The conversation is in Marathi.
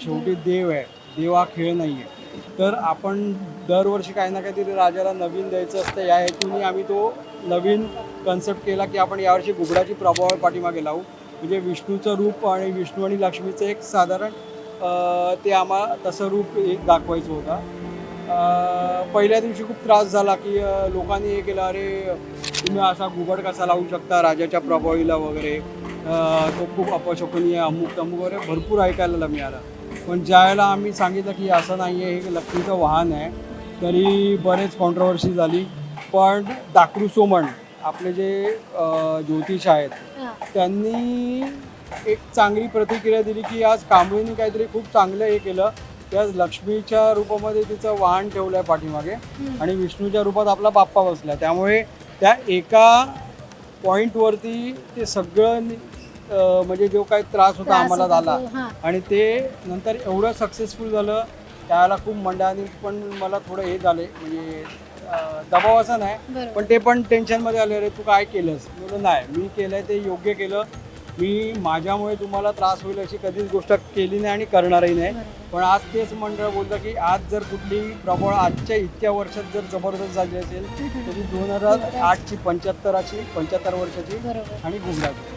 शेवटी देव आहे, देव हा खेळ नाही आहे. तर आपण दरवर्षी काही ना काहीतरी राजाला नवीन द्यायचं असतं. या हेतूने आम्ही तो नवीन कन्सेप्ट केला की आपण यावर्षी घुबडाची प्रभावळ पाठीमागे लावू. म्हणजे विष्णूचं रूप आणि विष्णू आणि लक्ष्मीचं एक साधारण ते आम्हाला तसं रूप एक दाखवायचं होतं. पहिल्या दिवशी खूप त्रास झाला की लोकांनी हे केलं, अरे तुम्ही असा घुबड कसा लावू शकता राजाच्या प्रभावीला वगैरे, तो खूप अपशकुनी आहे, अमुक तमुक वगैरे भरपूर ऐकायला मिळालं. पण ज्यावेळेला आम्ही सांगितलं की असं नाही आहे, हे लक्ष्मीचं वाहन आहे, तरी बरेच कॉन्ट्रोवर्सी झाली. पण दाकृ सोमण आपले जे ज्योतिष आहेत हां. त्यांनी एक चांगली प्रतिक्रिया दिली की आज कांबळीने काहीतरी खूप चांगलं हे केलं. त्या लक्ष्मीच्या रूपामध्ये तिचं वाहन ठेवलं आहे पाठीमागे आणि विष्णूच्या रूपात आपला बाप्पा बसला. त्यामुळे त्या एका पॉईंटवरती ते सगळं म्हणजे जो काही त्रास होता त्रास आम्हाला होता झाला तो, हां. आणि ते नंतर एवढं सक्सेसफुल झालं. त्याला खूप मंडळांनी पण मला थोडं हे झाले, म्हणजे दबाव असा नाही, बरोबर. पण ते पण टेन्शनमध्ये आले, अरे तू काय केलंस? मी बोललो नाही, मी केलंय ते योग्य केलं. मी माझ्यामुळे तुम्हाला त्रास होईल अशी कधीच गोष्ट केली नाही आणि करणारही नाही. बरोबर. पण आज तेच मंडळ बोलतं की आज जर कुठली प्रबळ आजच्या इतक्या वर्षात जर जबरदस्त झाली असेल तर ती 2008ची 75 वर्षाची बरोबर. आणि घुबडाची.